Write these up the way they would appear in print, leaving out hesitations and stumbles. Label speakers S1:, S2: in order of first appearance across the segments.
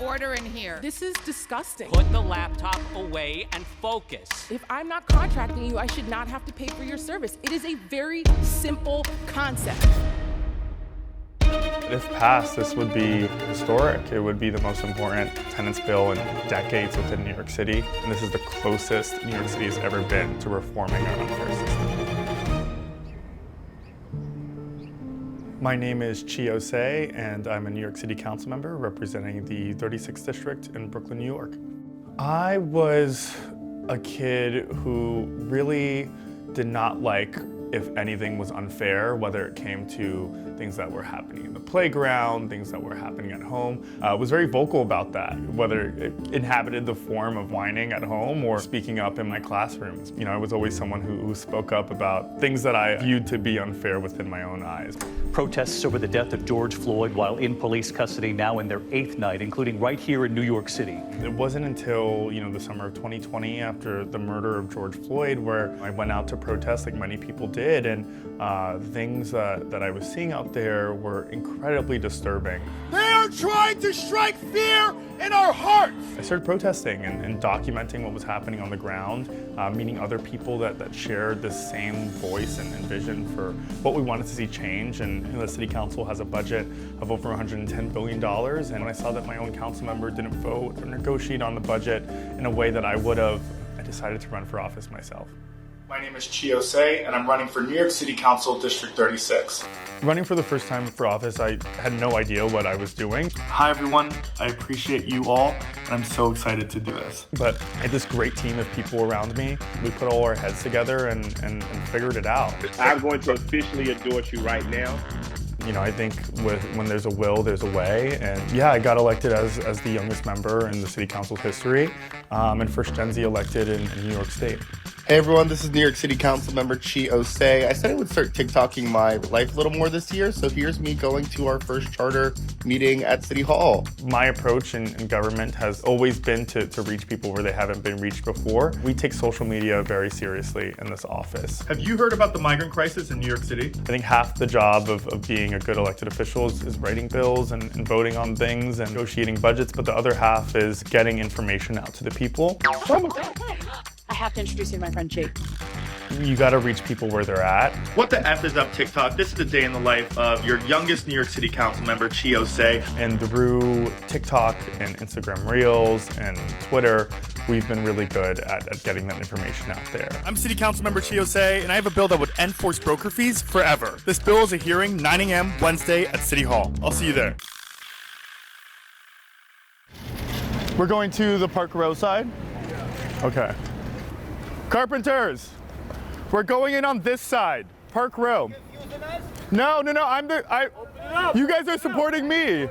S1: order in here.
S2: This is disgusting.
S3: Put the laptop away and focus.
S2: If I'm not contracting you, I should not have to pay for your service. It is a very simple concept.
S4: If passed, this would be historic. It would be the most important tenants bill in decades within New York City. And this is the closest New York City has ever been to reforming our unfair system. My name is Chi Osse, and I'm a New York City Council member representing the 36th District in Brooklyn, New York. I was a kid who really did not like if anything was unfair, whether it came to things that were happening in the playground, things that were happening at home. I was very vocal about that, whether it inhabited the form of whining at home or speaking up in my classrooms. You know, I was always someone who spoke up about things that I viewed to be unfair within my own eyes.
S5: Protests over the death of George Floyd while in police custody now in their 8th night, including right here in New York City.
S4: It wasn't until, the summer of 2020, after the murder of George Floyd, where I went out to protest like many people did, and things that I was seeing out there were incredibly disturbing.
S6: They are trying to strike fear in our hearts!
S4: I started protesting and documenting what was happening on the ground, meeting other people that shared the same voice and vision for what we wanted to see change. And the City Council has a budget of over $110 billion. And when I saw that my own council member didn't vote or negotiate on the budget in a way that I would have, I decided to run for office myself.
S7: My name is Chi Osse, and I'm running for New York City Council District 36.
S4: Running for the first time for office, I had no idea what I was doing.
S7: Hi everyone, I appreciate you all, and I'm so excited to do this.
S4: But I had this great team of people around me. We put all our heads together and figured it out.
S8: I'm going to officially endorse you right now.
S4: I think when there's a will, there's a way. And yeah, I got elected as the youngest member in the City Council's history, and first Gen Z elected in New York State.
S9: Hey everyone, this is New York City Council member Chi Osse. I said I would start TikToking my life a little more this year, so here's me going to our first charter meeting at City Hall.
S4: My approach in government has always been to reach people where they haven't been reached before. We take social media very seriously in this office.
S7: Have you heard about the migrant crisis in New York City?
S4: I think half the job of being a good elected official is writing bills and voting on things and negotiating budgets, but the other half is getting information out to the people.
S10: I have to introduce you to my friend Jake.
S4: You gotta reach people where they're at.
S7: What the F is up, TikTok? This is the day in the life of your youngest New York City Council member, Chi Osse.
S4: And through TikTok and Instagram Reels and Twitter, we've been really good at getting that information out there.
S6: I'm City Council member Chi Osse, and I have a bill that would end forced broker fees forever. This bill is a hearing 9 a.m. Wednesday at City Hall. I'll see you there.
S4: We're going to the Park Row side? Okay. Carpenters, we're going in on this side, Park Row. No, you guys are supporting me.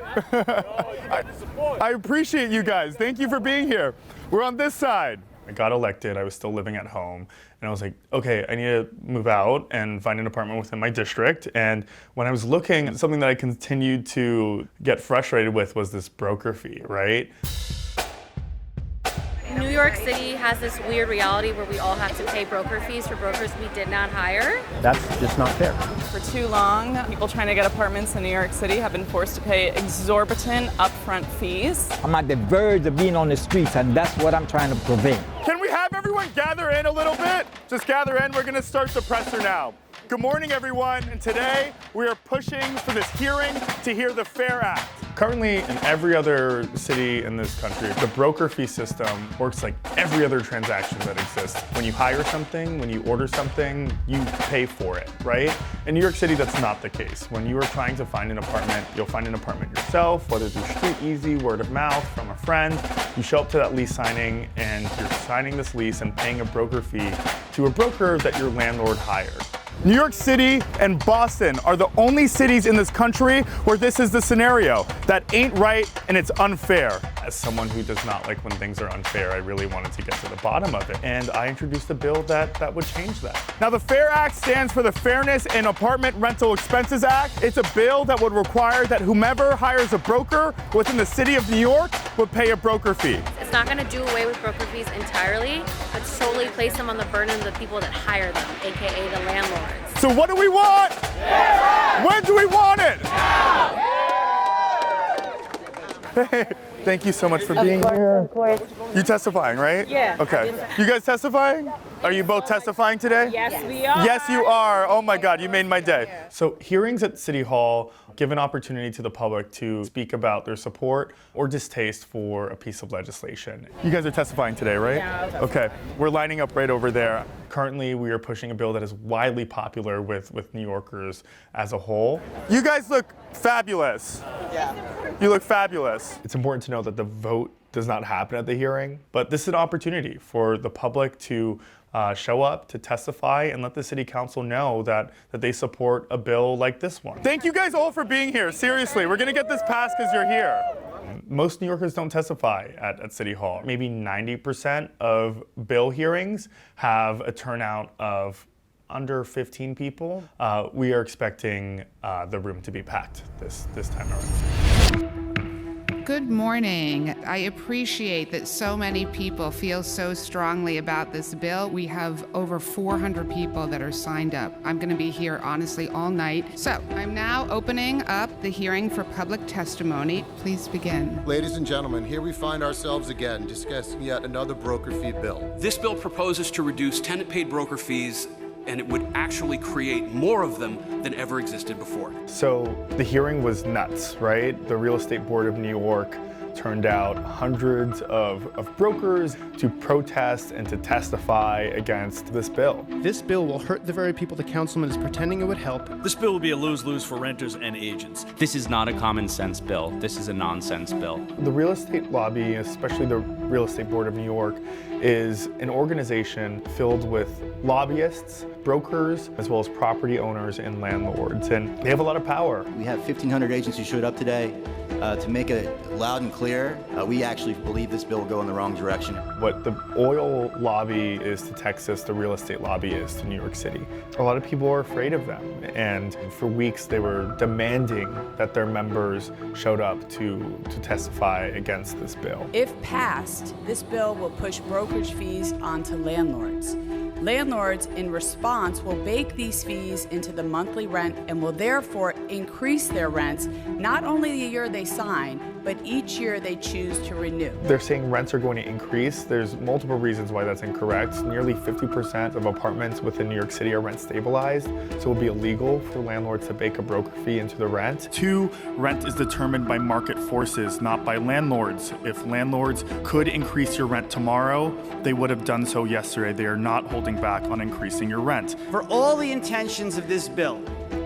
S4: I appreciate you guys. Thank you for being here. We're on this side. I got elected, I was still living at home, and I was like, okay, I need to move out and find an apartment within my district. And when I was looking, something that I continued to get frustrated with was this broker fee, right?
S10: New York City has this weird reality where we all have to pay broker fees for brokers we did not hire.
S5: That's just not fair.
S2: For too long, people trying to get apartments in New York City have been forced to pay exorbitant upfront fees.
S11: I'm at the verge of being on the streets, and that's what I'm trying to prevent.
S6: Can we have everyone gather in a little bit? Just gather in. We're going to start the presser now. Good morning, everyone. And today we are pushing for this hearing to hear the FAIR Act.
S4: Currently, in every other city in this country, the broker fee system works like every other transaction that exists. When you hire something, when you order something, you pay for it, right? In New York City, that's not the case. When you are trying to find an apartment, you'll find an apartment yourself, whether through Street Easy, word of mouth, from a friend. You show up to that lease signing, and you're signing this lease and paying a broker fee to a broker that your landlord hired.
S6: New York City and Boston are the only cities in this country where this is the scenario. That ain't right, and it's unfair.
S4: As someone who does not like when things are unfair, I really wanted to get to the bottom of it. And I introduced a bill that would change that.
S6: Now, the FAIR Act stands for the Fairness in Apartment Rental Expenses Act. It's a bill that would require that whomever hires a broker within the city of New York would pay a broker fee.
S10: It's not going to do away with broker fees entirely, but solely place them on the burden of the people that hire them, aka the landlords.
S6: So what do we want? Yeah. When do we want it? Yeah. Hey, thank you so much for being here.
S10: Of course.
S6: You testifying, right?
S10: Yeah.
S6: Okay. You guys testifying? Are you both testifying today?
S10: Yes, we are.
S6: Yes, you are. Oh my God, you made my day. So hearings at City Hall give an opportunity to the public to speak about their support or distaste for a piece of legislation. You guys are testifying today, right?
S2: Yeah.
S6: Okay. We're lining up right over there. Currently, we are pushing a bill that is widely popular with New Yorkers as a whole. You guys look fabulous. Yeah. You look fabulous. It's important to know that the vote does not happen at the hearing, but this is an opportunity for the public to show up, to testify, and let the city council know that they support a bill like this one. Thank you guys all for being here. Seriously, we're gonna get this passed because you're here. Most New Yorkers don't testify at City Hall. Maybe 90% of bill hearings have a turnout of under 15 people. We are expecting the room to be packed this time around.
S1: Good morning. I appreciate that so many people feel so strongly about this bill. We have over 400 people that are signed up. I'm going to be here honestly all night. So I'm now opening up the hearing for public testimony. Please begin.
S12: Ladies and gentlemen, here we find ourselves again discussing yet another broker fee bill.
S13: This bill proposes to reduce tenant-paid broker fees, and it would actually create more of them than ever existed before.
S4: So the hearing was nuts, right? The Real Estate Board of New York turned out hundreds of brokers to protest and to testify against this bill.
S14: This bill will hurt the very people the councilman is pretending it would help.
S15: This bill will be a lose-lose for renters and agents.
S3: This is not a common sense bill. This is a nonsense bill.
S4: The real estate lobby, especially the Real Estate Board of New York, is an organization filled with lobbyists, brokers, as well as property owners and landlords, and they have a lot of power.
S16: We have 1,500 agents who showed up today. To make it loud and clear, we actually believe this bill will go in the wrong direction.
S4: What the oil lobby is to Texas, the real estate lobby is to New York City. A lot of people are afraid of them, and for weeks they were demanding that their members showed up to testify against this bill.
S17: If passed, this bill will push brokerage fees onto landlords. Landlords, in response, will bake these fees into the monthly rent and will therefore increase their rents not only the year they sign, but each year they choose to renew.
S4: They're saying rents are going to increase. There's multiple reasons why that's incorrect. Nearly 50% of apartments within New York City are rent stabilized, so it will be illegal for landlords to bake a broker fee into the rent.
S6: 2, rent is determined by market forces, not by landlords. If landlords could increase your rent tomorrow, they would have done so yesterday. They are not holding back on increasing your rent.
S18: For all the intentions of this bill,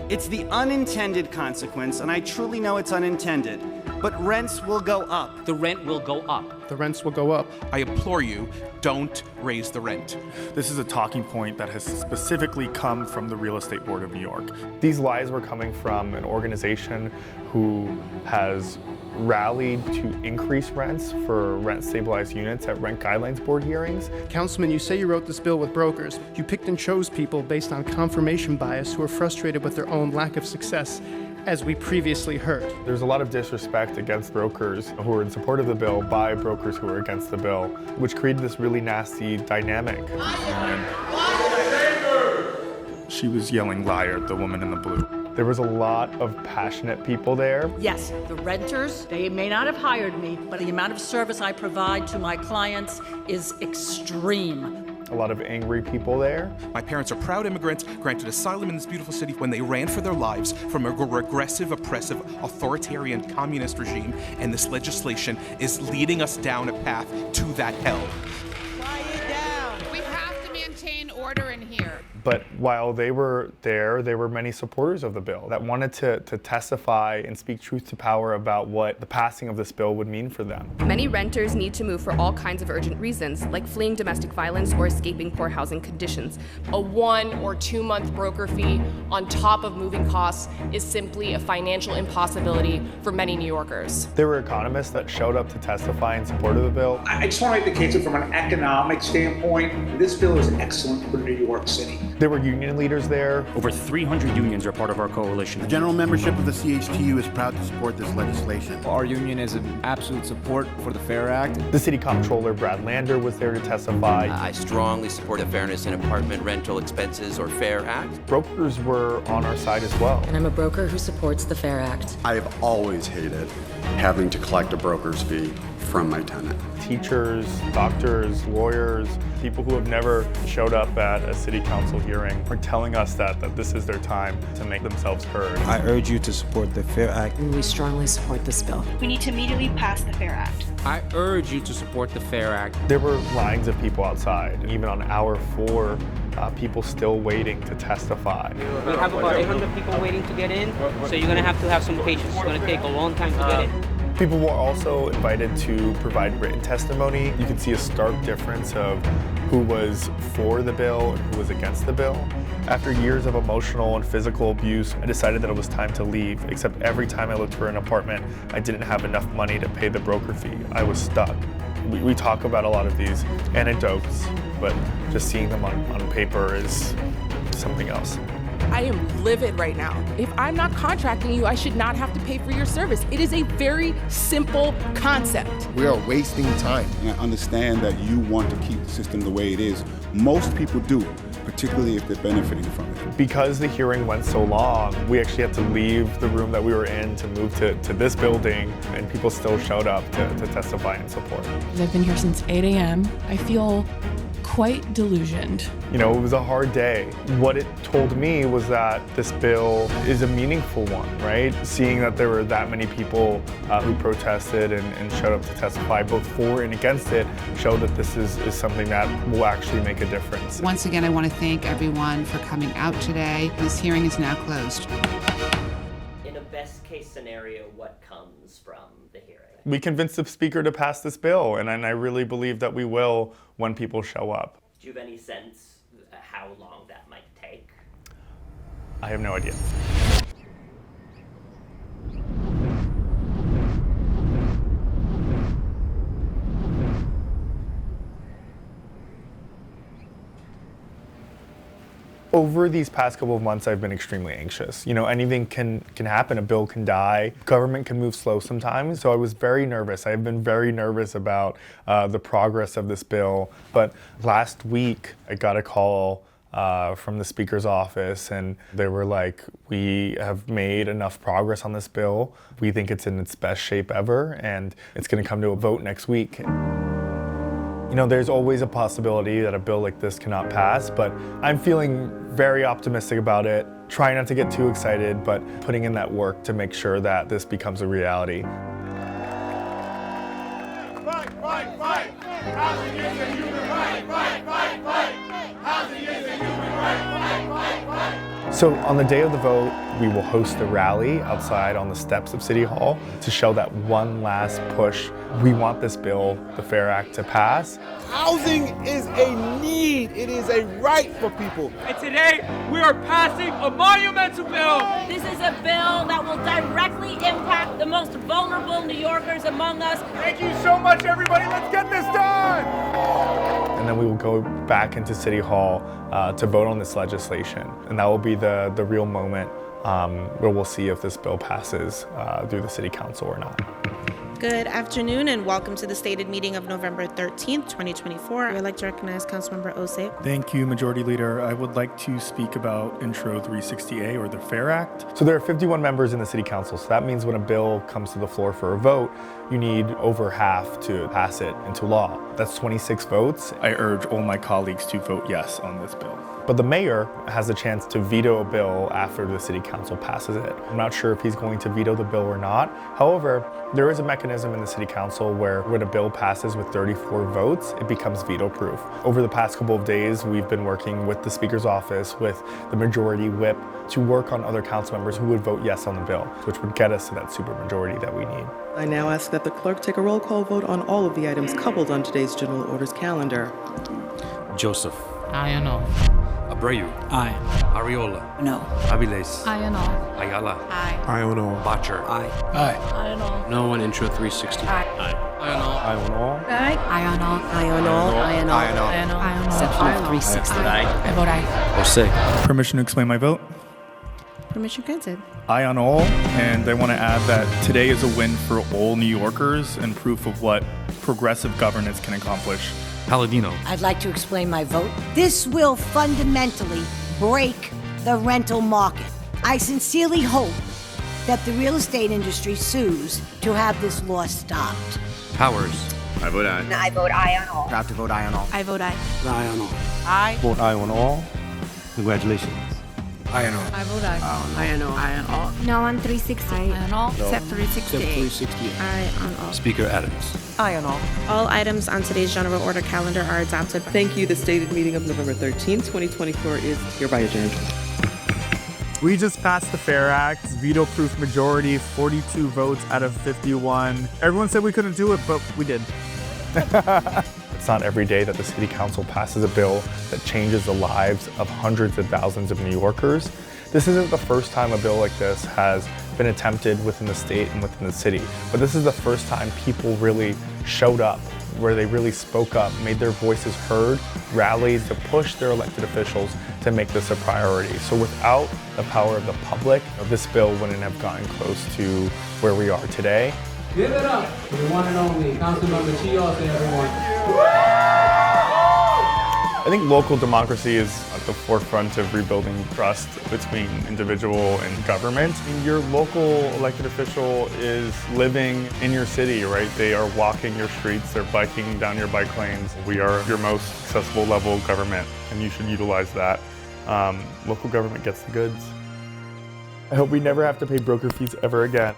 S18: it's the unintended consequence, and I truly know it's unintended, but rents will go up.
S13: The rent will go up.
S14: The rents will go up.
S19: I implore you, don't raise the rent.
S6: This is a talking point that has specifically come from the Real Estate Board of New York.
S4: These lies were coming from an organization who has rallied to increase rents for rent-stabilized units at Rent Guidelines Board hearings.
S14: Councilman, you say you wrote this bill with brokers. You picked and chose people based on confirmation bias who are frustrated with their own lack of success, as we previously heard.
S4: There's a lot of disrespect against brokers who are in support of the bill by brokers who are against the bill, which created this really nasty dynamic.
S6: She was yelling liar at the woman in the blue.
S4: There was a lot of passionate people there.
S20: Yes, the renters, they may not have hired me, but the amount of service I provide to my clients is extreme.
S4: A lot of angry people there.
S19: My parents are proud immigrants granted asylum in this beautiful city when they ran for their lives from a regressive, oppressive, authoritarian communist regime, and this legislation is leading us down a path to that hell.
S1: Quiet down. We have to maintain order in here.
S4: But while they were there were many supporters of the bill that wanted to testify and speak truth to power about what the passing of this bill would mean for them.
S21: Many renters need to move for all kinds of urgent reasons, like fleeing domestic violence or escaping poor housing conditions.
S22: A 1 or 2 month broker fee on top of moving costs is simply a financial impossibility for many New Yorkers.
S4: There were economists that showed up to testify in support of the bill.
S23: I just want to make the case that from an economic standpoint, this bill is excellent for New York City.
S4: There were union leaders there.
S24: Over 300 unions are part of our coalition.
S25: The general membership of the CHTU is proud to support this legislation.
S26: Our union is in absolute support for the FAIR Act.
S4: The city comptroller, Brad Lander, was there to testify.
S27: I strongly support the Fairness in Apartment Rental Expenses, or FAIR Act.
S4: Brokers were on our side as well.
S28: And I'm a broker who supports the FAIR Act.
S29: I have always hated
S2: having to collect a broker's fee from my tenant.
S4: Teachers, doctors, lawyers, people who have never showed up at a city council hearing are telling us that this is their time to make themselves heard.
S5: I urge you to support the FAIR Act.
S7: And we strongly support this bill.
S8: We need to immediately pass the FAIR Act.
S9: I urge you to support the FAIR Act.
S4: There were lines of people outside, even on hour 4, people still waiting to testify.
S10: We have about 800 people waiting to get in, so you're going to have some patience. It's going to take a long time to get in.
S4: People were also invited to provide written testimony. You can see a stark difference of who was for the bill and who was against the bill. After years of emotional and physical abuse, I decided that it was time to leave, except every time I looked for an apartment, I didn't have enough money to pay the broker fee. I was stuck. We talk about a lot of these anecdotes, but just seeing them on paper is something else.
S11: I am livid right now. If I'm not contracting you, I should not have to pay for your service. It is a very simple concept.
S25: We are wasting time.
S28: And I understand that you want to keep the system the way it is. Most people do, particularly if they're benefiting from it.
S4: Because the hearing went so long, we actually had to leave the room that we were in to move to this building, and people still showed up to testify in support.
S11: I've been here since 8 a.m. I feel quite delusioned.
S4: You know, it was a hard day. What it told me was that this bill is a meaningful one, right? Seeing that there were that many people who protested and showed up to testify both for and against it showed that this is something that will actually make a difference.
S1: Once again, I want to thank everyone for coming out today. This hearing is now closed.
S29: In a best case scenario, what comes from the hearing?
S4: We convinced the speaker to pass this bill, and I really believe that we will when people show up.
S29: Do you have any sense how long that might take?
S4: I have no idea. Over these past couple of months, I've been extremely anxious. You know, anything can happen. A bill can die. Government can move slow sometimes. So I was very nervous. I've been very nervous about the progress of this bill. But last week, I got a call from the Speaker's office, and they were like, we have made enough progress on this bill. We think it's in its best shape ever, and it's going to come to a vote next week. You know, there's always a possibility that a bill like this cannot pass, but I'm feeling very optimistic about it, trying not to get too excited, but putting in that work to make sure that this becomes a reality.
S30: Fight, fight, fight! Housing is a human right! Fight, fight, fight! Housing is a human right! Fight, fight, fight!
S4: So on the day of the vote, we will host a rally outside on the steps of City Hall to show that one last push. We want this bill, the FAIR Act, to pass.
S31: Housing is a need. It is a right for people.
S10: And today, we are passing a monumental bill.
S32: This is a bill that will directly impact the most vulnerable New Yorkers among us.
S30: Thank you so much, everybody. Let's get this done.
S4: And then we will go back into City Hall to vote on this legislation. And that will be the real moment where we'll see if this bill passes through the City Council or not.
S33: Good afternoon and welcome to the stated meeting of November 13th, 2024. I'd like to recognize Councilmember Osse.
S4: Thank you, Majority Leader. I would like to speak about Intro 360A, or the FAIR Act. So there are 51 members in the City Council, so that means when a bill comes to the floor for a vote, you need over half to pass it into law. That's 26 votes. I urge all my colleagues to vote yes on this bill. But the mayor has a chance to veto a bill after the City Council passes it. I'm not sure if he's going to veto the bill or not. However, there is a mechanism in the City Council where when a bill passes with 34 votes, it becomes veto-proof. Over the past couple of days, we've been working with the Speaker's office, with the Majority Whip, to work on other council members who would vote yes on the bill, which would get us to that supermajority that we need.
S34: I now ask that the clerk take a roll call vote on all of the items coupled on today's General Orders calendar.
S35: Joseph.
S36: Aye or no?
S35: Abreu.
S36: Aye.
S35: Ariola.
S36: No.
S35: Aviles.
S36: Aye or no?
S35: Ayala.
S36: Aye.
S35: Aye or no? Botcher.
S36: Aye.
S35: Aye.
S36: Aye or no?
S35: No on Intro 360.
S36: Aye.
S35: Aye.
S36: Aye or no?
S4: Aye or no?
S36: Aye. Aye or no?
S34: Aye or no?
S35: Aye or no?
S36: Aye or no?
S34: Aye or no?
S36: Section of 360.
S35: Aye.
S36: I vote aye.
S35: Jose.
S4: Permission to explain my vote?
S33: Permission granted.
S4: Aye on all, and I want to add that today is a win for all New Yorkers and proof of what progressive governance can accomplish.
S35: Palladino.
S37: I'd like to explain my vote. This will fundamentally break the rental market. I sincerely hope that the real estate industry sues to have this law stopped.
S35: Powers.
S3: I vote aye.
S37: I vote aye on all.
S25: Proud to vote aye on all.
S37: I vote aye.
S3: Aye on all.
S37: Aye.
S5: Vote aye on all. Congratulations.
S3: Aye on all.
S37: I vote aye.
S3: Aye on all.
S37: Aye on all. No on 360. Aye on all. Except 368.
S3: Except 368.
S37: Aye on all.
S35: Speaker Adams.
S37: Aye on all.
S33: All items on today's general order calendar are adopted.
S34: Thank you. The stated meeting of November 13th, 2024 is hereby adjourned.
S4: We just passed the FAIR Act, veto-proof majority, 42 votes out of 51. Everyone said we couldn't do it, but we did. It's not every day that the City Council passes a bill that changes the lives of hundreds of thousands of New Yorkers. This isn't the first time a bill like this has been attempted within the state and within the city, but this is the first time people really showed up, where they really spoke up, made their voices heard, rallied to push their elected officials to make this a priority. So without the power of the public, this bill wouldn't have gotten close to where we are today.
S10: Give it up for the one and only Councilmember Chi Osse, everyone.
S4: I think local democracy is at the forefront of rebuilding trust between individual and government. I mean, your local elected official is living in your city, right? They are walking your streets, they're biking down your bike lanes. We are your most accessible level of government, and you should utilize that. Local government gets the goods. I hope we never have to pay broker fees ever again.